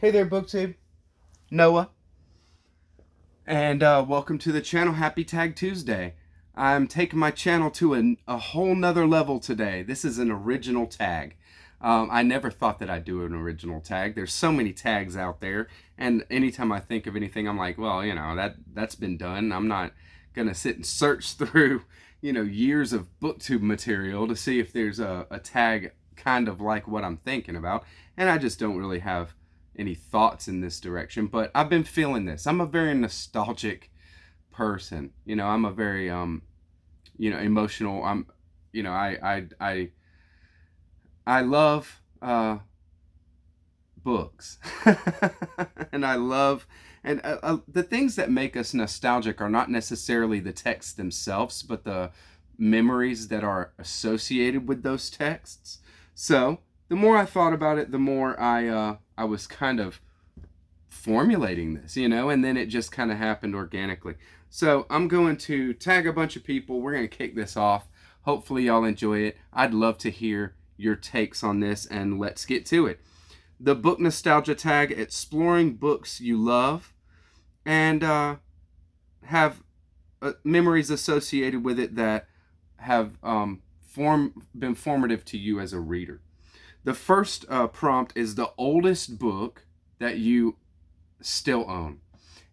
Hey there, BookTube. Noah. And welcome to the channel. Happy Tag Tuesday. I'm taking my channel to a whole nother level today. This is an original tag. I never thought that I'd do an original tag. There's so many tags out there, and anytime I think of anything, I'm like, well, that's been done. I'm not going to sit and search through, years of BookTube material to see if there's a tag kind of like what I'm thinking about. And I just don't really have any thoughts in this direction, but I've been feeling this. I'm a very nostalgic person. I'm a very emotional. I love books. And I love the things that make us nostalgic are not necessarily the texts themselves, but the memories that are associated with those texts. So the more I thought about it, the more I was kind of formulating this, and then it just kind of happened organically. So I'm going to tag a bunch of people. We're going to kick this off. Hopefully y'all enjoy it. I'd love to hear your takes on this, and let's get to it. The book nostalgia tag: exploring books you love and have memories associated with it that have been formative to you as a reader. The first prompt is the oldest book that you still own.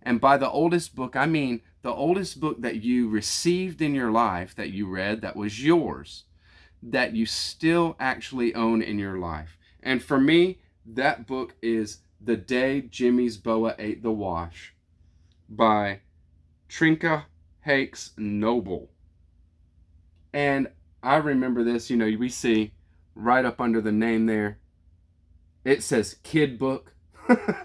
And by the oldest book, I mean the oldest book that you received in your life, that you read, that was yours, that you still actually own in your life. And for me, that book is The Day Jimmy's Boa Ate the Wash by Trinka Hakes Noble. And I remember this, we see right up under the name there, it says kid book.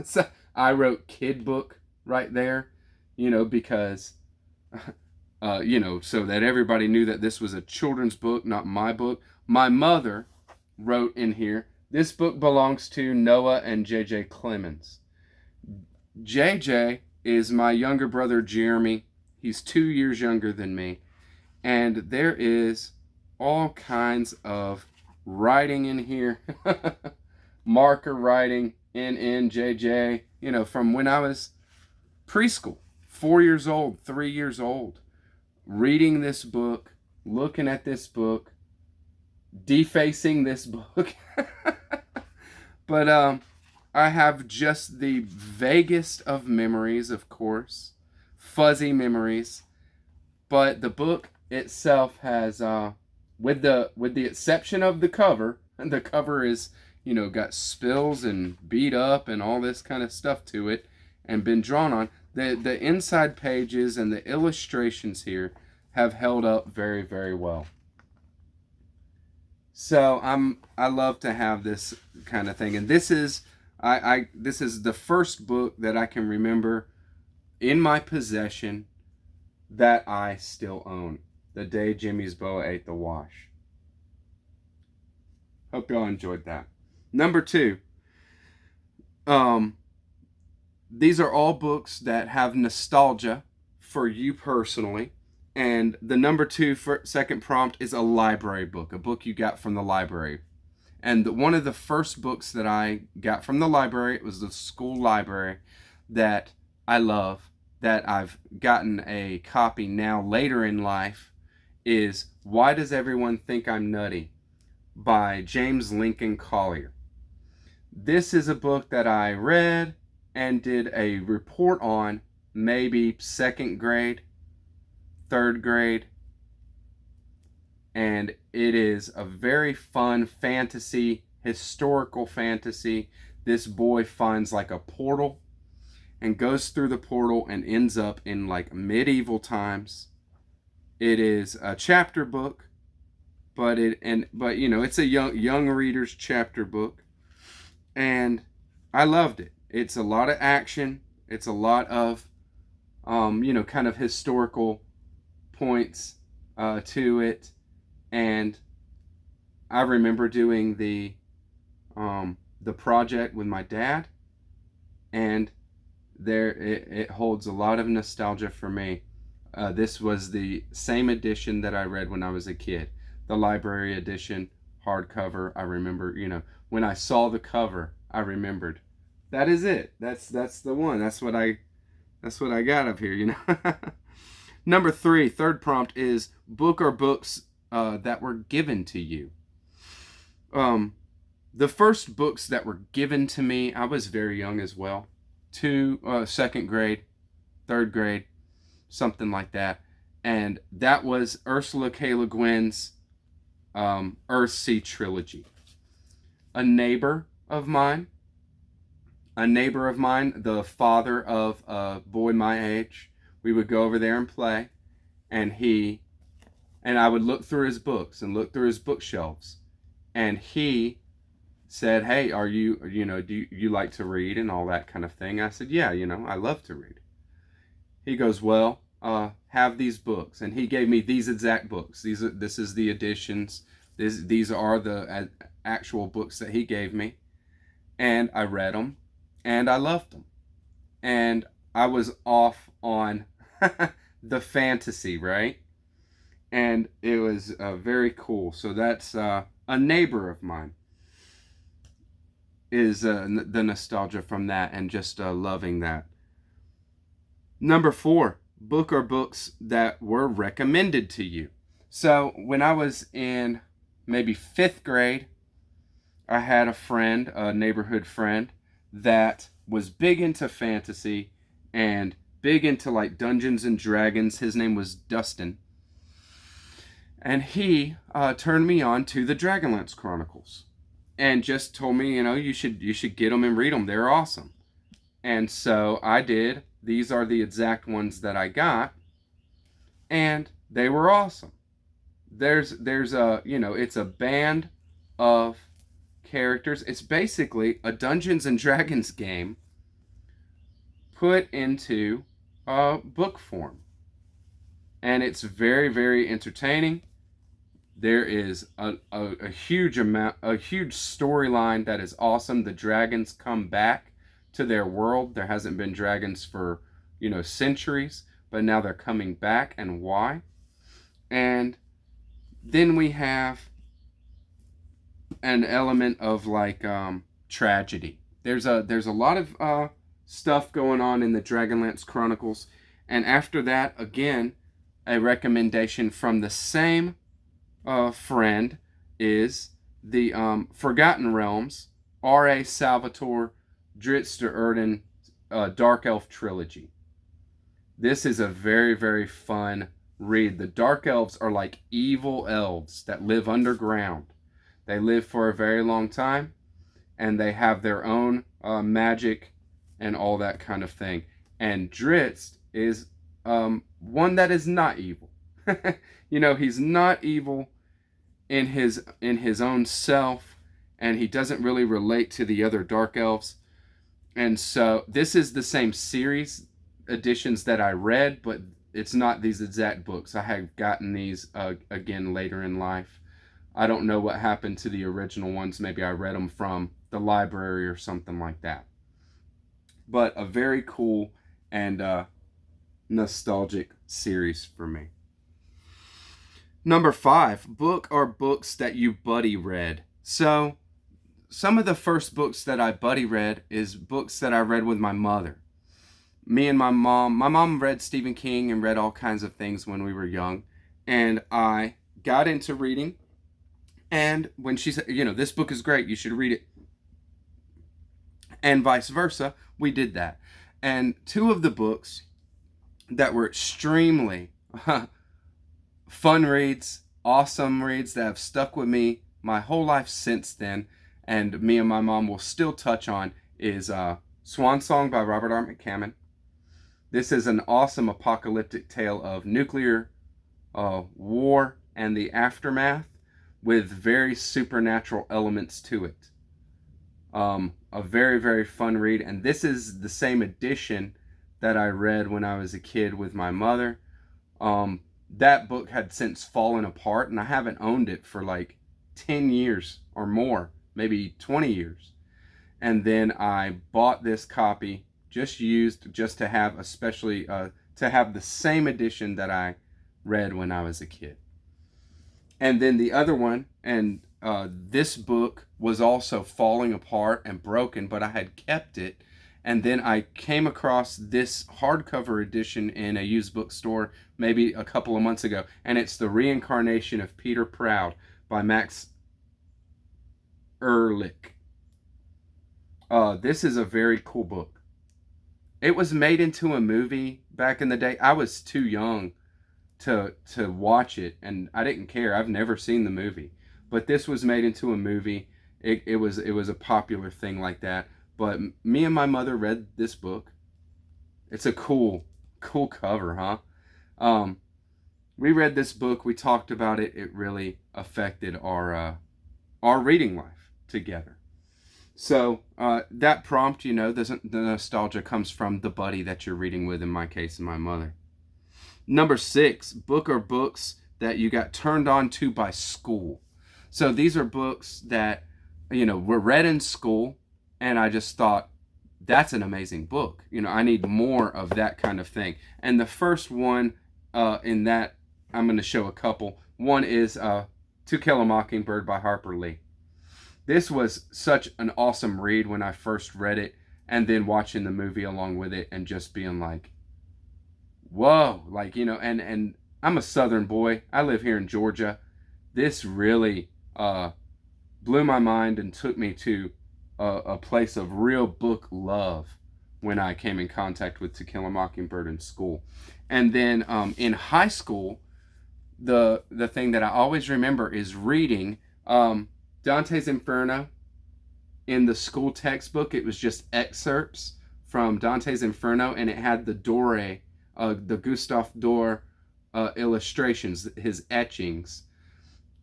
So I wrote kid book right there, because, so that everybody knew that this was a children's book, not my book. My mother wrote in here, this book belongs to Noah and J.J. Clemens. J.J. is my younger brother, Jeremy. He's 2 years younger than me. And there is all kinds of writing in here. Marker writing, NNJJ, from when I was preschool, 4 years old, 3 years old, reading this book, looking at this book, defacing this book. But I have just the vaguest of memories, of course, fuzzy memories. But the book itself has, with the exception of the cover, and the cover is, got spills and beat up and all this kind of stuff to it and been drawn on. The inside pages and the illustrations here have held up very, very well. So I love to have this kind of thing. And this is this is the first book that I can remember in my possession that I still own. The Day Jimmy's Boa Ate the Wash. Hope y'all enjoyed that. Number 2. These are all books that have nostalgia for you personally. And the number 2 second prompt is a library book, a book you got from the library. And one of the first books that I got from the library, it was the school library, that I love, that I've gotten a copy now later in life, is Why Does Everyone Think I'm Nutty by James Lincoln Collier. This is a book that I read and did a report on, maybe second grade, third grade. And it is a very fun fantasy, historical fantasy. This boy finds like a portal and goes through the portal and ends up in like medieval times. It is a chapter book, but it's a young reader's chapter book. And I loved it. It's a lot of action. It's a lot of, kind of historical points to it. And I remember doing the project with my dad, and it holds a lot of nostalgia for me. This was the same edition that I read when I was a kid, the library edition, hardcover. I remember, when I saw the cover, I remembered That is it. That's the one. That's what I got up here, Number three, third prompt is book or books that were given to you. Um, the first books that were given to me, I was very young as well, second grade, third grade, something like that, and that was Ursula K. Le Guin's Earthsea trilogy. A neighbor of mine, the father of a boy my age, we would go over there and play, and I would look through his books and look through his bookshelves, and he said, "Hey, do you like to read and all that kind of thing?" I said, "Yeah, I love to read." He goes, "Well, have these books," and he gave me these exact books. This is the editions. These are the actual books that he gave me, and I read them, and I loved them, and I was off on the fantasy, right? And it was very cool. So that's a neighbor of mine is the nostalgia from that, and just loving that. Number four, book or books that were recommended to you. So when I was in maybe fifth grade, I had a neighborhood friend, that was big into fantasy and big into like Dungeons and Dragons. His name was Dustin. And he turned me on to the Dragonlance Chronicles, and just told me, you should get them and read them. They're awesome. And so I did. These are the exact ones that I got, and they were awesome. There's it's a band of characters. It's basically a Dungeons and Dragons game put into book form, and it's very, very entertaining. There is a huge storyline that is awesome. The dragons come back to their world. There hasn't been dragons for centuries, but now they're coming back, and why? And then we have an element of like tragedy. There's a lot of stuff going on in the Dragonlance Chronicles, and after that, again, a recommendation from the same friend is the Forgotten Realms, R.A. Salvatore Dritz de Erden Dark Elf trilogy. This is a very, very fun read. The Dark Elves are like evil elves that live underground. They live for a very long time, and they have their own magic and all that kind of thing. And Dritz is one that is not evil. He's not evil in his own self, and he doesn't really relate to the other dark elves. And so this is the same series editions that I read, but it's not these exact books. I have gotten these again later in life. I don't know what happened to the original ones. Maybe I read them from the library or something like that. But a very cool and nostalgic series for me. Number five, book or books that you buddy read. So some of the first books that I buddy read is books that I read with my mother. Me and my mom read Stephen King and read all kinds of things when we were young. And I got into reading. And when she said, this book is great, you should read it, and vice versa, we did that. And two of the books that were extremely fun reads, awesome reads that have stuck with me my whole life since then, and me and my mom will still touch on, is Swan Song by Robert R. McCammon. This is an awesome apocalyptic tale of nuclear war and the aftermath, with very supernatural elements to it. A very, very fun read. And this is the same edition that I read when I was a kid with my mother. That book had since fallen apart, and I haven't owned it for like 10 years or more, maybe 20 years. And then I bought this copy, just to have, especially to have the same edition that I read when I was a kid. And then the other one, and this book was also falling apart and broken, but I had kept it. And then I came across this hardcover edition in a used bookstore maybe a couple of months ago. And it's The Reincarnation of Peter Proud by Max Ehrlich. This is a very cool book. It was made into a movie back in the day. I was too young to watch it, and I didn't care. I've never seen the movie, but this was made into a movie. It was a popular thing like that. But me and my mother read this book. It's a cool cover, huh? We read this book. We talked about it. It really affected our reading life together. So that prompt, the nostalgia comes from the buddy that you're reading with. In my case, my mother. Number 6, book or books that you got turned on to by school. So these are books that, were read in school, and I just thought, that's an amazing book. I need more of that kind of thing. And the first one in that, I'm going to show a couple. One is To Kill a Mockingbird by Harper Lee. This was such an awesome read when I first read it, and then watching the movie along with it and just being like, whoa, and I'm a Southern boy. I live here in Georgia. This really blew my mind and took me to a place of real book love when I came in contact with To Kill a Mockingbird in school. And then in high school, the thing that I always remember is reading Dantes Inferno. In the school textbook, it was just excerpts from Dantes Inferno, and it had the Doré, the Gustave Doré illustrations, his etchings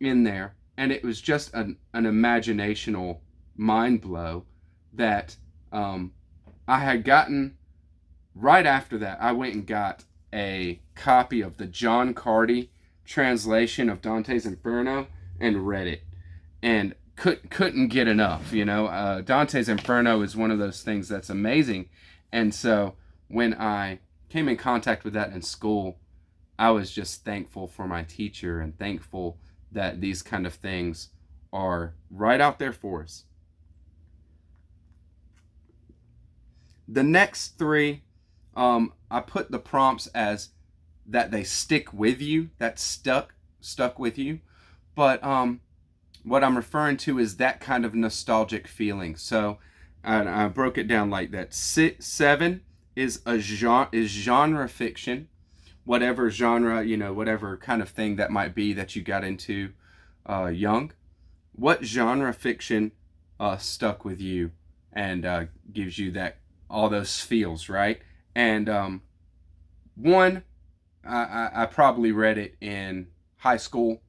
in there. And it was just an imaginational mind blow that I had gotten. Right after that, I went and got a copy of the John Carty translation of Dantes Inferno and read it. And couldn't get enough, Dantes Inferno is one of those things that's amazing. And so when I came in contact with that in school, I was just thankful for my teacher and thankful that these kind of things are right out there for us. The next 3, I put the prompts as that they stick with you, that stuck with you. But what I'm referring to is that kind of nostalgic feeling. So I broke it down like that. 7 is genre fiction, whatever genre, whatever kind of thing that might be that you got into young. What genre fiction stuck with you and gives you that all those feels, right? And one, I probably read it in high school.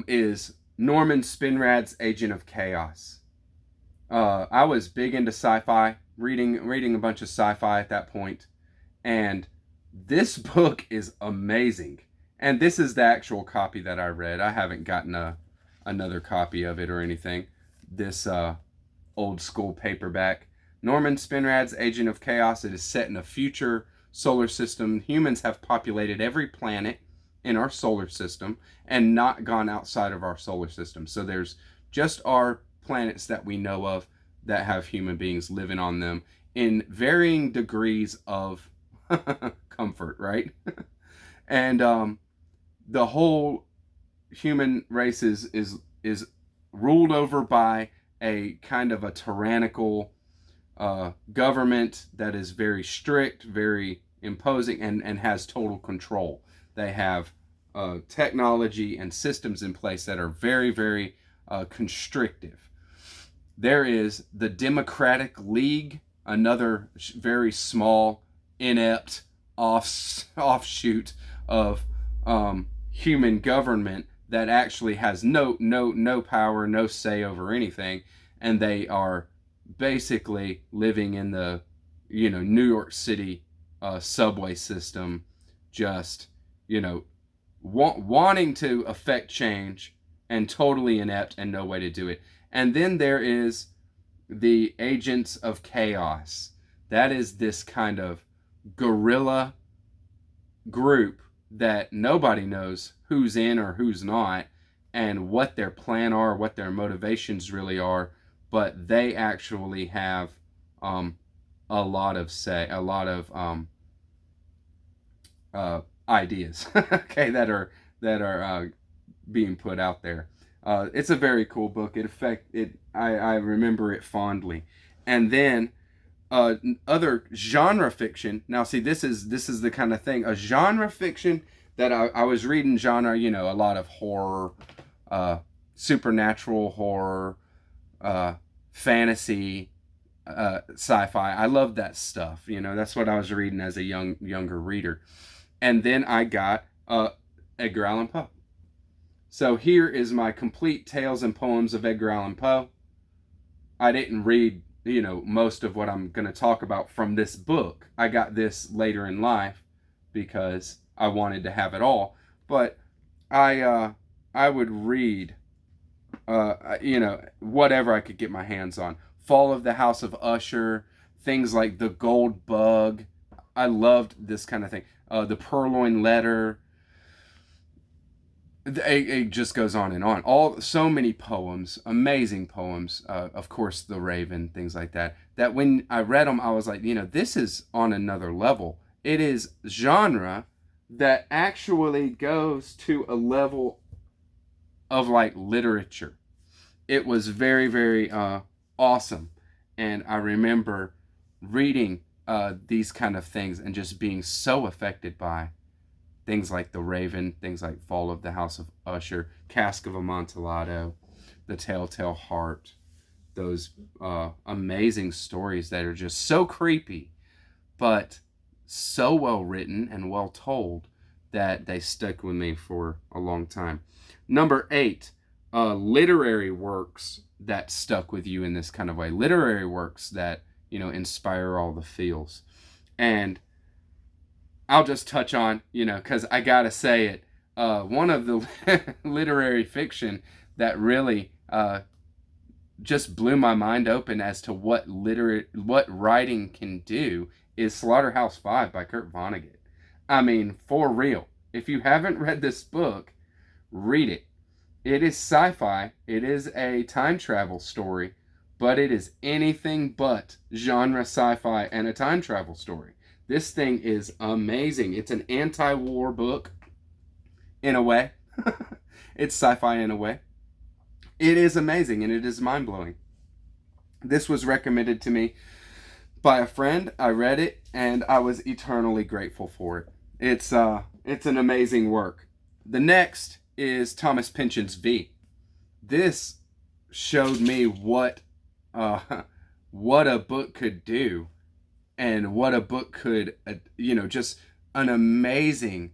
Is Norman Spinrad's Agent of Chaos. I was big into sci-fi, reading a bunch of sci-fi at that point, and this book is amazing. And this is the actual copy that I read. I haven't gotten another copy of it or anything. This old school paperback. Norman Spinrad's Agent of Chaos. It is set in a future solar system. Humans have populated every planet in our solar system and not gone outside of our solar system. So there's just our planets that we know of that have human beings living on them in varying degrees of comfort, right? And the whole human race is ruled over by a kind of a tyrannical government that is very strict, very imposing, and has total control. They have technology and systems in place that are very, very constrictive. There is the Democratic League, another very small, inept offshoot of human government that actually has no power, no say over anything, and they are basically living in the New York City subway system, just wanting to affect change and totally inept and no way to do it. And then there is the Agents of Chaos. That is this kind of guerrilla group that nobody knows who's in or who's not, and what their plan are, what their motivations really are, but they actually have um, a lot of ideas, okay, that are being put out there. It's a very cool book. I remember it fondly, and then uh, other genre fiction. Now, see, this is the kind of thing, a genre fiction that I was reading genre. A lot of horror, uh, supernatural horror, uh, fantasy, sci-fi. I love that stuff. That's what I was reading as a younger reader. And then I got Edgar Allan Poe. So here is my complete tales and poems of Edgar Allan Poe. I didn't read, most of what I'm going to talk about from this book. I got this later in life because I wanted to have it all. But I would read, whatever I could get my hands on. Fall of the House of Usher, things like The Gold Bug. I loved this kind of thing. The Purloined Letter. It just goes on and on. So many poems, amazing poems. Of course, The Raven, things like that. That when I read them, I was like, this is on another level. It is genre that actually goes to a level of like literature. It was very, very awesome, and I remember reading these kind of things and just being so affected by things like The Raven, things like Fall of the House of Usher, Cask of Amontillado, The Telltale Heart, those amazing stories that are just so creepy, but so well written and well told that they stuck with me for a long time. Number 8, literary works that stuck with you in this kind of way. Literary works that, inspire all the feels. And I'll just touch on, because I gotta say it. One of the literary fiction that really just blew my mind open as to what writing can do is Slaughterhouse-Five by Kurt Vonnegut. I mean, for real. If you haven't read this book, read it. It is sci-fi. It is a time travel story, but it is anything but genre sci-fi and a time travel story. This thing is amazing. It's an anti-war book, in a way. It's sci-fi in a way. It is amazing, and it is mind-blowing. This was recommended to me by a friend. I read it, and I was eternally grateful for it. It's an amazing work. The next is Thomas Pynchon's V. This showed me what a book could do, and what a book could, just an amazing,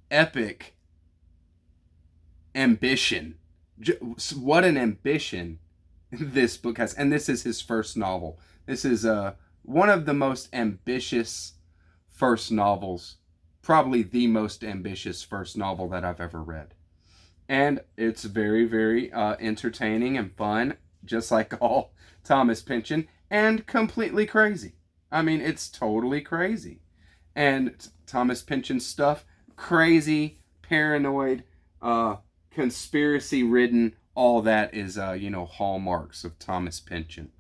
epic ambition. What an ambition this book has. And this is his first novel. This is one of the most ambitious first novels, probably the most ambitious first novel that I've ever read. And it's very, very entertaining and fun, just like all Thomas Pynchon, and completely crazy. I mean, it's totally crazy. And Thomas Pynchon stuff, crazy, paranoid, conspiracy-ridden, all that is, hallmarks of Thomas Pynchon.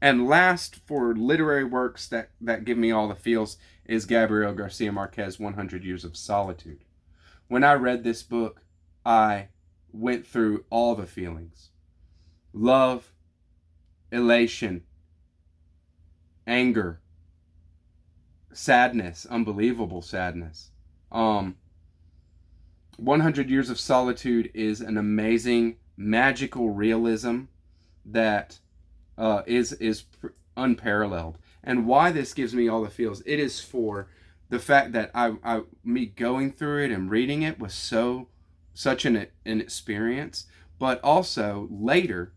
And last, for literary works that give me all the feels, is Gabriel Garcia Marquez, 100 Years of Solitude. When I read this book, I went through all the feelings. Love, elation, anger, sadness, unbelievable sadness. 100 Years of Solitude is an amazing magical realism that is unparalleled. And why this gives me all the feels, it is for the fact that me going through it and reading it was such an experience. But also later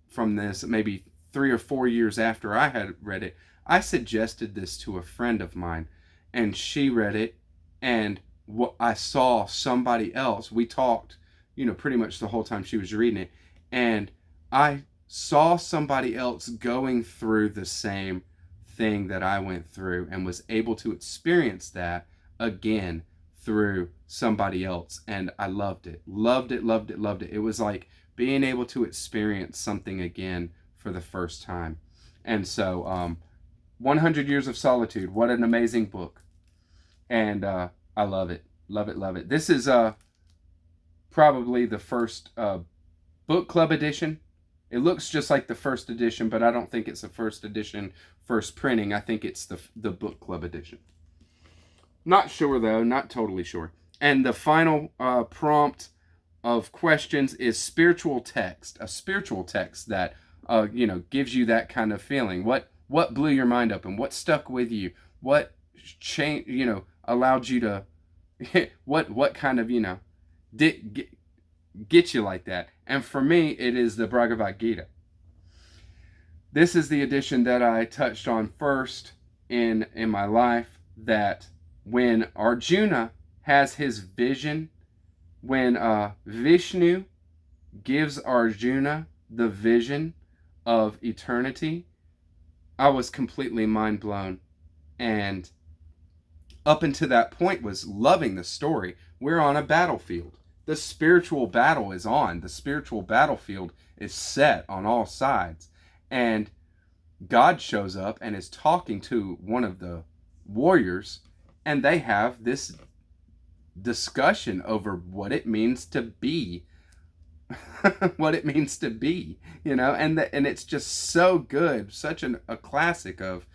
from this, maybe 3 or 4 years after I had read it, I suggested this to a friend of mine, and she read it, and I saw somebody else. We talked, pretty much the whole time she was reading it, and I saw somebody else going through the same thing that I went through, and was able to experience that again through somebody else, and I loved it. Loved it, loved it, loved it. It was like being able to experience something again for the first time. And so 100 Years of Solitude, what an amazing book. And I love it. Love it, love it. This is probably the first book club edition. It looks just like the first edition, but I don't think it's the first edition, first printing. I think it's the book club edition. Not sure though, not totally sure. And the final prompt of questions is spiritual text. A spiritual text that gives you that kind of feeling. What blew your mind up, and what stuck with you? What changed? Allowed you to what kind of did get you like that? And for me, it is the Bhagavad Gita. This is the edition that I touched on first in my life, that when Arjuna has his vision, when Vishnu gives Arjuna the vision of eternity, I was completely mind blown. And up until that point was loving the story. We're on a battlefield. The spiritual battle is on. The spiritual battlefield is set on all sides. And God shows up and is talking to one of the warriors, and they have this discussion over what it means to be. What it means to be, and it's just so good. Such a classic of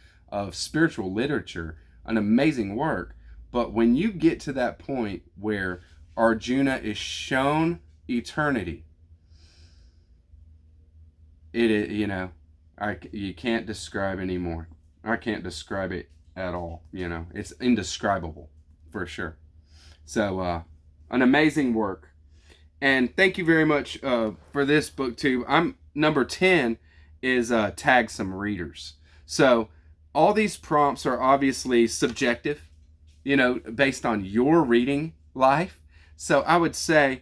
spiritual literature, an amazing work. But when you get to that point where Arjuna is shown eternity, you can't describe anymore. I can't describe it at all. It's indescribable for sure. So an amazing work. And thank you very much for this booktube. I'm number 10 is tag some readers. So all these prompts are obviously subjective, based on your reading life. So I would say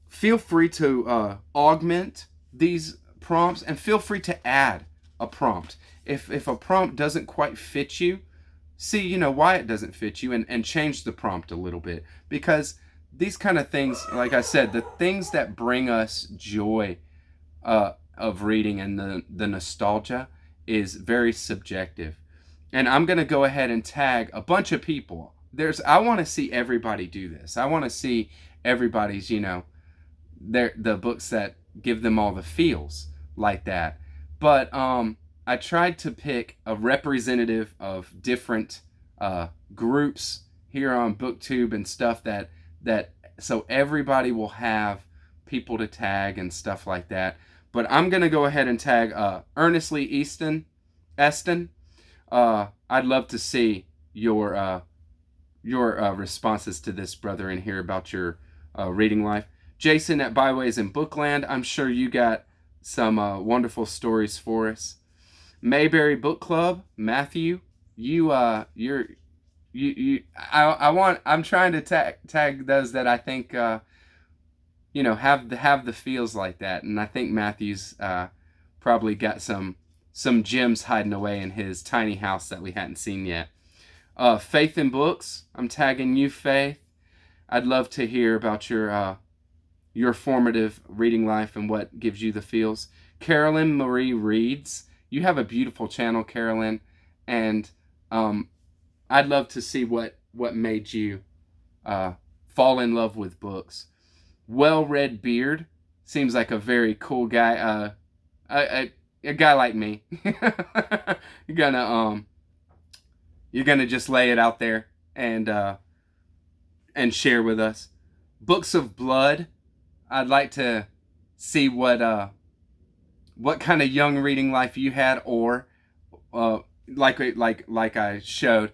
feel free to augment these prompts, and feel free to add a prompt. If a prompt doesn't quite fit you, see why it doesn't fit you, and change the prompt a little bit. Because these kind of things, like I said, the things that bring us joy of reading and the nostalgia is very subjective. And I'm going to go ahead and tag a bunch of people. I want to see everybody do this. I want to see everybody's, the books that give them all the feels like that. But I tried to pick a representative of different groups here on BookTube and stuff that so everybody will have people to tag and stuff like that. But I'm gonna go ahead and tag Earnestly Eston. I'd love to see your responses to this, brother, and hear about your reading life. Jason at Byways in Bookland, I'm sure you got some wonderful stories for us. Mayberry Book Club, Matthew, I'm trying to tag those that I think have the feels like that, and I think Matthew's probably got some gems hiding away in his tiny house that we hadn't seen yet. Faith in Books, I'm tagging you, Faith. I'd love to hear about your formative reading life and what gives you the feels. Carolyn Marie Reads, you have a beautiful channel, Carolyn, and I'd love to see what made you fall in love with books. Well-Read Beard seems like a very cool guy. A guy like me. You're gonna just lay it out there and share with us. Books of Blood. I'd like to see what kind of young reading life you had, or like I showed,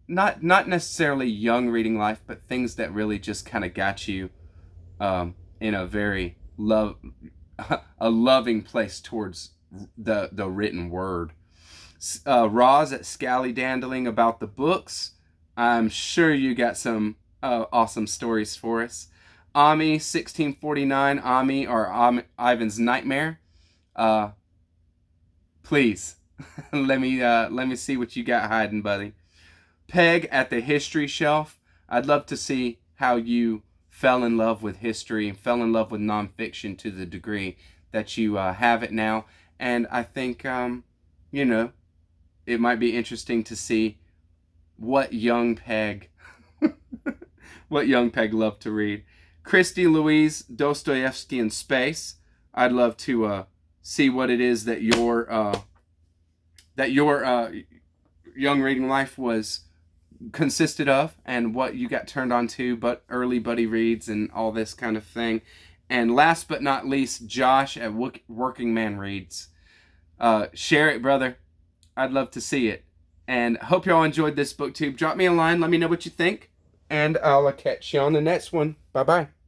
not necessarily young reading life, but things that really just kind of got you in a very loving place towards the written word. Roz at Scally Dandling about the books. I'm sure you got some awesome stories for us. Ami 1649, Ami or Ivan's Nightmare. Please let me see what you got hiding, buddy. Peg at the History Shelf. I'd love to see how you fell in love with history and fell in love with nonfiction to the degree that you have it now. And I think, you know, it might be interesting to see what young Peg, what young Peg loved to read. Christy Louise, Dostoevsky in Space. I'd love to see what it is that your young reading life was consisted of, and what you got turned on to, but early buddy reads and all this kind of thing. And last but not least, Josh at Working Man Reads. Share it, brother. I'd love to see it. And hope y'all enjoyed this booktube. Drop me a line. Let me know what you think. And I'll catch you on the next one. Bye-bye.